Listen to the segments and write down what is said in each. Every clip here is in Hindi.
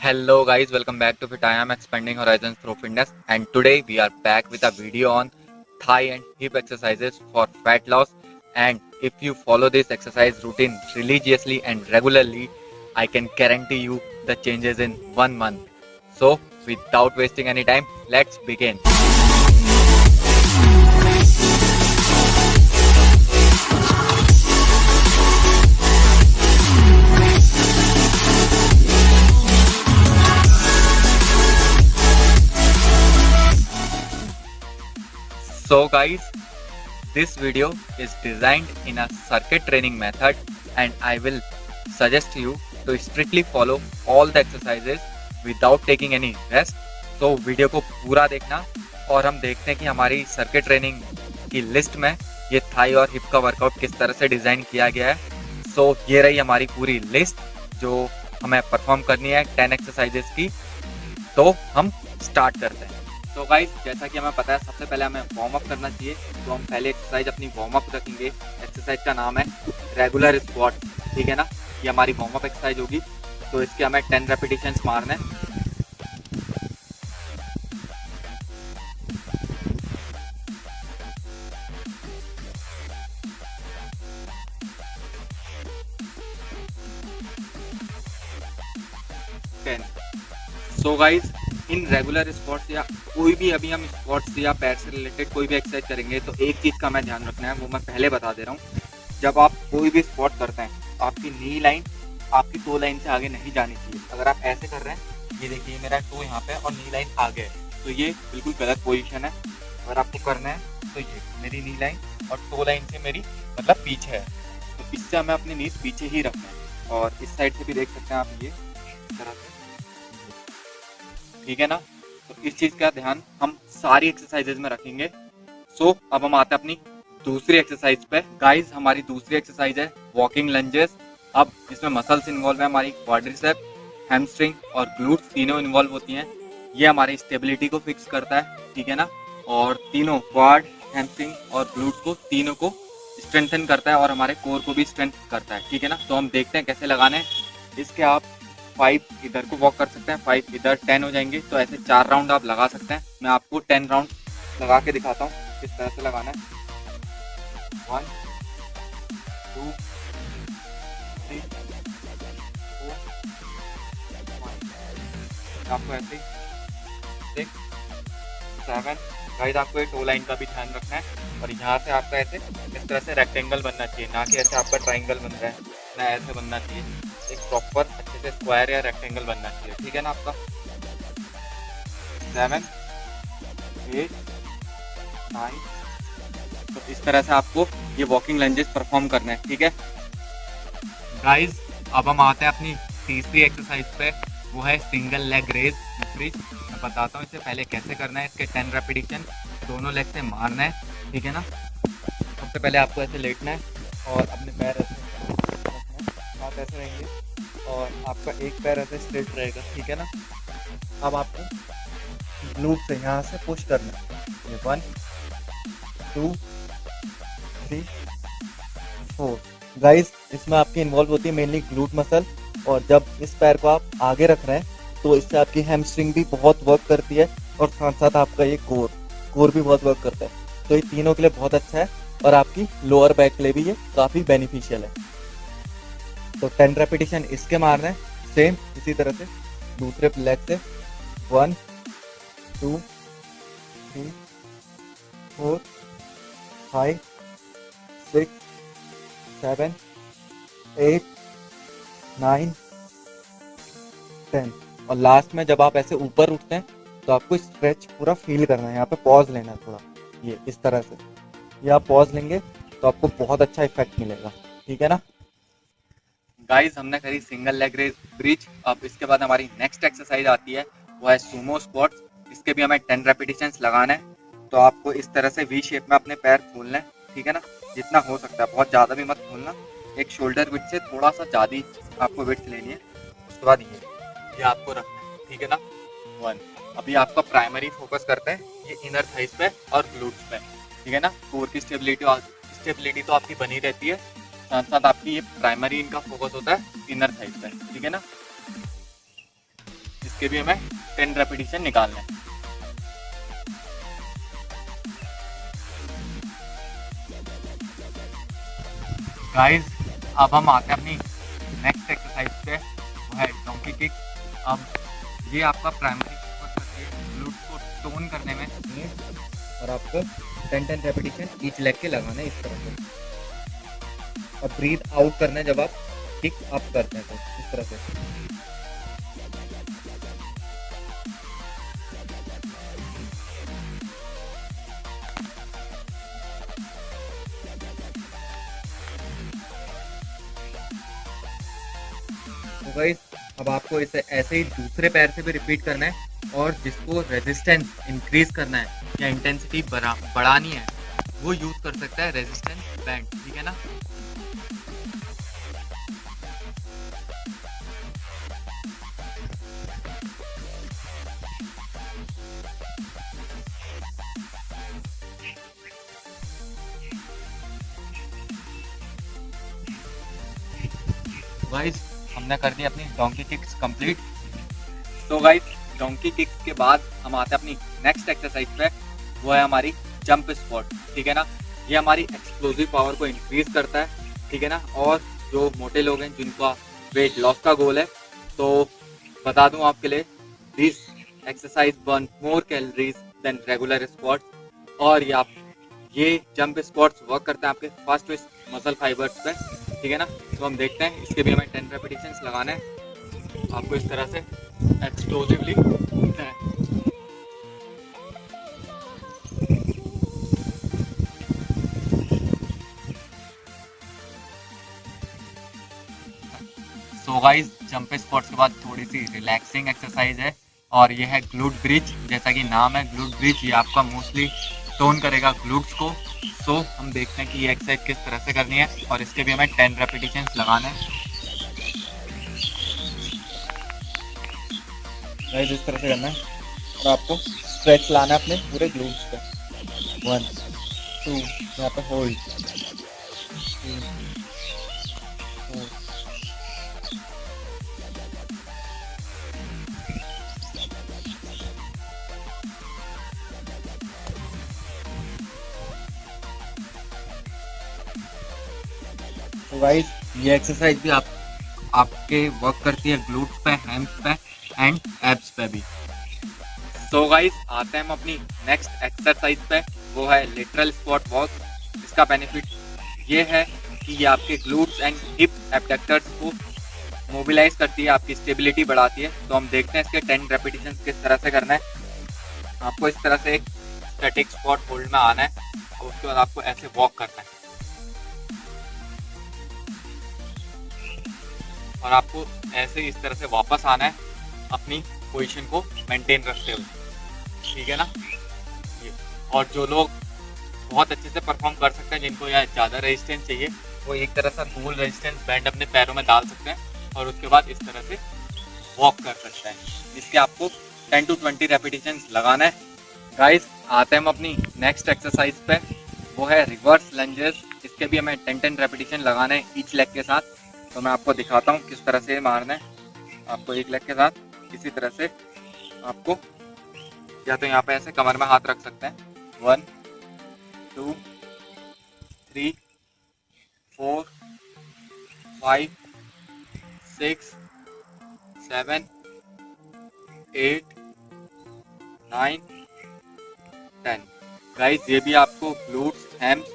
Hello guys, welcome back to Fit. I am expanding horizons through fitness, and today we are back with a video on thigh and hip exercises for fat loss. And if you follow this exercise routine religiously and regularly, I can guarantee you the changes in 1 month. So without wasting any time, let's begin. So guys, this video is designed in a circuit training method and I will suggest you to strictly follow all the exercises without taking any rest. So video को पूरा देखना और हम देखते हैं कि हमारी सर्किट ट्रेनिंग की लिस्ट में ये थाई और हिप का वर्कआउट किस तरह से डिज़ाइन किया गया है। सो ये रही हमारी पूरी लिस्ट जो हमें परफॉर्म करनी है 10 एक्सरसाइजेस की। तो हम स्टार्ट करते हैं। तो गाइस, जैसा कि हमें पता है सबसे पहले हमें वार्म अप करना चाहिए। तो हम पहले एक्सरसाइज अपनी वार्म अप रखेंगे। एक्सरसाइज का नाम है रेगुलर स्क्वाट, ठीक है ना। ये हमारी वार्म अप एक्सरसाइज होगी। तो इसके हमें 10 रेपिटेशंस मारने हैं। So guys, in regular squats या कोई भी अभी हम स्क्वाट्स या पैर से रिलेटेड कोई भी एक्सरसाइज करेंगे तो एक चीज़ का हमें ध्यान रखना है, वो मैं पहले बता दे रहा हूँ। जब आप कोई भी स्क्वाट करते हैं आपकी नी लाइन आपकी टो लाइन से आगे नहीं जानी चाहिए। अगर आप ऐसे कर रहे हैं, ये देखिए मेरा टो यहाँ पे और नी लाइन आगे है, तो ये बिल्कुल गलत पोजीशन है। अगर आपको करना है तो ये मेरी नी लाइन और टो लाइन से मेरी मतलब पीछे है, तो इससे हमें अपनी नीज पीछे ही रखना है। और इस साइड से भी देख सकते हैं आप, ये इस तरह से, ठीक है ना। तो इस चीज़ का ध्यान हम सारी एक्सरसाइजेज में रखेंगे। सो अब हम आते हैं अपनी दूसरी एक्सरसाइज पे। गाइस, हमारी दूसरी एक्सरसाइज है वॉकिंग लंजेस। अब इसमें मसल्स इन्वॉल्व है, हमारी क्वाड्रिसेप, हैमस्ट्रिंग और ग्लूट्स तीनों इन्वॉल्व होती हैं। ये हमारी स्टेबिलिटी को फिक्स करता है, ठीक है ना। और तीनों क्वाड, हैमस्ट्रिंग और ग्लूट्स को तीनों को स्ट्रेंथन करता है और हमारे कोर को भी स्ट्रेंथ करता है, ठीक है ना। तो हम देखते हैं कैसे लगाने हैं। इसके आप 5 इधर को वॉक कर सकते हैं, 5 इधर, 10 हो जाएंगे। तो ऐसे 4 राउंड आप लगा सकते हैं। मैं आपको 10 राउंड लगा के दिखाता हूँ किस तरह से लगाना है। 1 2 3 4 5, आपको ऐसे 6 7। गाइस, आपको ये टो लाइन का भी ध्यान रखना है और यहाँ से आपका ऐसे इस तरह से रेक्टेंगल बनना चाहिए, ना कि ऐसे आपका ट्राइंगल बन रहा है, ना ऐसे बनना चाहिए। एक प्रॉपर अच्छे से स्क्वायर या रेक्टेंगल बनना चाहिए, ठीक है ना आपका। 7 8 9। तो इस तरह से आपको ये वॉकिंग लंजेस परफॉर्म करना है, ठीक है गाइस। अब हम आते हैं अपनी तीसरी एक्सरसाइज पे, वो है सिंगल लेग रेज ब्रिज। मैं बताता हूँ इससे पहले कैसे करना है। इसके 10 रेपिटेशन दोनों लेग से मारना है, ठीक है ना। सबसे पहले आपको ऐसे लेटना है और अपने पैर ऐसे रखना है, हाथ ऐसे रहेंगे और आपका एक पैर ऐसे स्ट्रेट रहेगा, ठीक है ना। अब आपको ग्लूट से यहाँ से पुश करना है। ये 1 2 3 4। गाइस, इसमें आपकी इन्वॉल्व होती है मेनली ग्लूट मसल। और जब इस पैर को आप आगे रख रहे हैं तो इससे आपकी हैमस्ट्रिंग भी बहुत वर्क करती है और साथ साथ आपका ये कोर भी बहुत वर्क करता है। तो ये तीनों के लिए बहुत अच्छा है और आपकी लोअर बैक के लिए भी ये काफ़ी बेनिफिशियल है। तो 10 रेपिटेशन इसके मारना है, सेम इसी तरह से दूसरे लेग से। 1 2 3 4 5 6 7 8 9 10। और लास्ट में जब आप ऐसे ऊपर उठते हैं तो आपको स्ट्रेच पूरा फील करना है। यहाँ पे पॉज लेना है थोड़ा, ये इस तरह से। ये आप पॉज लेंगे तो आपको बहुत अच्छा इफेक्ट मिलेगा, ठीक है ना। गाइस, हमने करी सिंगल लेग रेज ब्रिज। अब इसके बाद हमारी नेक्स्ट एक्सरसाइज आती है, वो है सुमो स्क्वाट्स। इसके भी हमें 10 रेपिटेशंस लगाना है। तो आपको इस तरह से वी शेप में अपने पैर खोलना है, ठीक है ना, जितना हो सकता है, बहुत ज़्यादा भी मत खोलना। एक शोल्डर विड्थ से थोड़ा सा ज़्यादा आपको विड्थ लेनी है। उसके बाद ये आपको रखना है, ठीक है ना। 1। अभी आपका प्राइमरी फोकस करते हैं ये इनर थाइस पे और ग्लूट्स पे, ठीक है ना। कोर की स्टेबिलिटी तो आपकी बनी रहती है, साथ साथ आपकी ये प्राइमरी इनका फोकस होता है इनर थाइस पे, ठीक है ना। इसके भी हमें 10 रेपिटेशन निकालना है। गाइस अब हम आते हैं अपनी नेक्स्ट एक्सरसाइज पे, वो है डोंकी किक। अब ये आपका प्राइमरी फोकस करती है ग्लूट्स को टोन करने में, और आपको 10 रेपिटेशन ईच लेग के लगाना है इस तरह से, और ब्रीथ आउट करना है जब आप किक अप करते हैं, तो इस तरह से। तो गाइस अब आपको इसे ऐसे ही दूसरे पैर से भी रिपीट करना है, और जिसको रेजिस्टेंस इंक्रीज करना है या इंटेंसिटी बढ़ानी है वो यूज कर सकता है रेजिस्टेंस बैंड, ठीक है ना। गाइस हमने कर दी अपनी डोंकी किक्स कंप्लीट। तो गाइस डोंकी किक्स के बाद हम आते हैं अपनी नेक्स्ट एक्सरसाइज पे, वो है हमारी जंप स्क्वाट, ठीक है ना। ये हमारी एक्सप्लोजिव पावर को इंक्रीज करता है, ठीक है ना। और जो मोटे लोग हैं जिनका वेट लॉस का गोल है, तो बता दूं आपके लिए, this exercise burn more calories than regular squats. और ये जंप स्क्वाट्स वर्क करता है आपके फास्ट ट्विस्ट मसल फाइबर्स पे, ठीक है ना। तो हम देखते हैं, इसके भी हमें 10 रेपिटेशंस लगाने हैं। आपको इस तरह से एक्सप्लोसिवली है। सो गाइस जंप स्क्वाट्स के बाद थोड़ी सी रिलैक्सिंग एक्सरसाइज है, और ये है ग्लूट ब्रिज। जैसा कि नाम है ग्लूट ब्रिज, ये आपका मोस्टली टोन करेगा ग्लूट्स को। सो हम देखते हैं कि ये एक्सरसाइज किस तरह से करनी है, और इसके भी हमें 10 रेपिटेशंस लगाने हैं। गाइस इस तरह से करना है, और आपको स्ट्रेच लाना है अपने पूरे ग्लूट्स पे। 1 2 यहाँ पे होल्ड, 3 4। तो गाइस ये एक्सरसाइज भी आपके वर्क करती है ग्लूट्स पे, हैम्स पे एंड एब्स पे भी। सो गाइस आते हैं हम अपनी नेक्स्ट एक्सरसाइज पे, वो है लेटरल स्क्वाट वॉक। इसका बेनिफिट ये है कि ये आपके ग्लूट्स एंड हिप एब्डक्टर्स को मोबिलाइज करती है, आपकी स्टेबिलिटी बढ़ाती है। तो हम देखते हैं इसके 10 रेपिटेशंस किस तरह से करना है। आपको इस तरह से एक स्टैटिक स्क्वाट होल्ड में आना है, और उसके बाद आपको ऐसे वॉक करना है, और आपको ऐसे इस तरह से वापस आना है अपनी पोजीशन को मेंटेन रखते हुए, ठीक है ना। ये और जो लोग बहुत अच्छे से परफॉर्म कर सकते हैं, जिनको यहाँ ज़्यादा रेजिस्टेंस चाहिए, वो एक तरह से फुल रेजिस्टेंस बैंड अपने पैरों में डाल सकते हैं, और उसके बाद इस तरह से वॉक कर सकते हैं, जिसके आपको 10 to 20 रेपिटेशंस लगाना है। गाइस आते हैं हम अपनी नेक्स्ट एक्सरसाइज पे, वो है रिवर्स लंजेस। इसके भी हमें 10 रेपिटेशन लगाना है ईच लेग के साथ। तो मैं आपको दिखाता हूँ किस तरह से मारना है। आपको एक लेग के साथ इसी तरह से आपको, या तो यहाँ पे ऐसे कमर में हाथ रख सकते हैं, 1 2 3 4 5 6 7 8 9 10। गाइस ये भी आपको ग्लूट्स, हैम्स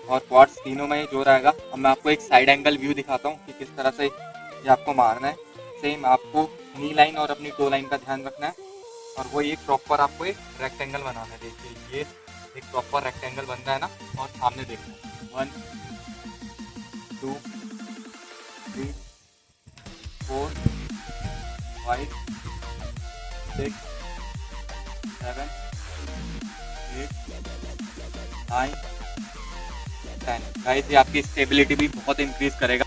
और क्वाड्स तीनों में जो रहेगा। अब मैं आपको एक साइड एंगल व्यू दिखाता हूँ कि किस तरह से ये आपको मारना है। सेम आपको नी लाइन और अपनी टो लाइन का ध्यान रखना है, और वो एक प्रॉपर आपको एक रेक्टेंगल बनाना है। देखिए ये एक प्रॉपर रेक्टेंगल बनता है ना, और सामने देखना है 1 2 3 4 5 6 7 8 9 10। गाइस ये आपकी स्टेबिलिटी भी बहुत इंक्रीज करेगा।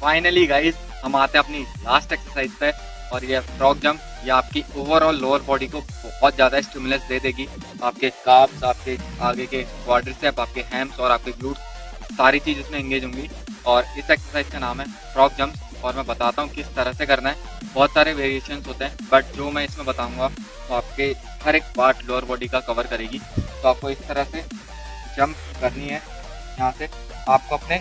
फाइनली गाइस हम आते हैं अपनी लास्ट एक्सरसाइज पे, और ये फ्रॉग जंप। ये आपकी ओवरऑल लोअर बॉडी को बहुत ज़्यादा स्टिमुलस दे देगी। आपके काफ्स, आपके आगे के क्वाड्रिसेप, आपके हैम्स और आपके ग्लूट्स, सारी चीज़ इसमें एंगेज होंगी। और इस एक्सरसाइज का नाम है फ्रॉग जंप। और मैं बताता हूँ किस तरह से करना है। बहुत सारे वेरिएशंस होते हैं, बट जो मैं इसमें बताऊँगा तो आपके हर एक पार्ट लोअर बॉडी का कवर करेगी। तो आपको इस तरह से जंप करनी है। यहाँ से आपको अपने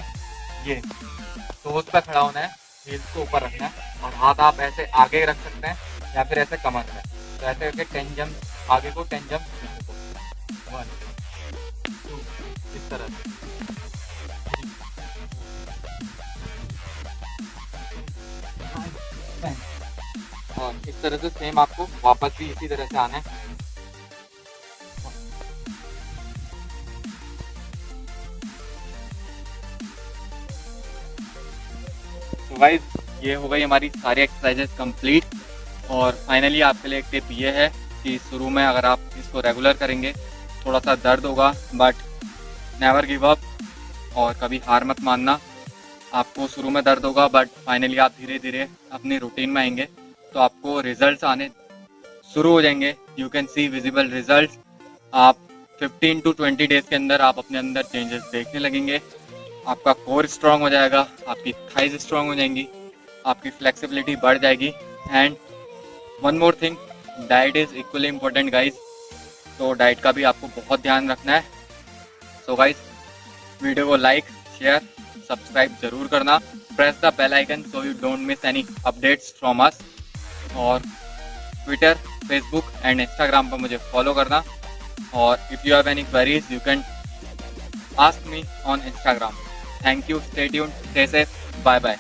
ये टोज पे खड़ा होना है, हील्स को ऊपर रखना है और हाथ आप ऐसे आगे रख सकते हैं या फिर ऐसे कमर में। तो ऐसे करके 10 जंप आगे को, 10 जंप पीछे को, 1 2, इस तरह से। और इस तरह से सेम आपको वापस भी इसी तरह से आना है। तो गाइस ये हो गई हमारी सारी एक्सरसाइजेस कंप्लीट। और फाइनली आपके लिए एक टिप ये है कि शुरू में अगर आप इसको रेगुलर करेंगे थोड़ा सा दर्द होगा, बट नेवर गिव अप और कभी हार मत मानना। आपको शुरू में दर्द होगा बट फाइनली आप धीरे धीरे अपनी रूटीन में आएंगे तो आपको रिजल्ट्स आने शुरू हो जाएंगे। You can see visible results. आप 15 to 20 डेज के अंदर आप अपने अंदर चेंजेस देखने लगेंगे। आपका कोर स्ट्रांग हो जाएगा, आपकी थाइज स्ट्रांग हो जाएंगी, आपकी फ्लेक्सिबिलिटी बढ़ जाएगी। And one more thing, diet is equally important guys. तो डाइट का भी आपको बहुत ध्यान रखना है। सो गाइज वीडियो को लाइक, शेयर, सब्सक्राइब जरूर करना। Press the bell icon so you don't miss any updates from us. और ट्विटर, फेसबुक एंड इंस्टाग्राम पर मुझे फॉलो करना। और if you have any queries you can ask me on Instagram. Thank you. Stay tuned. Stay safe. Bye bye.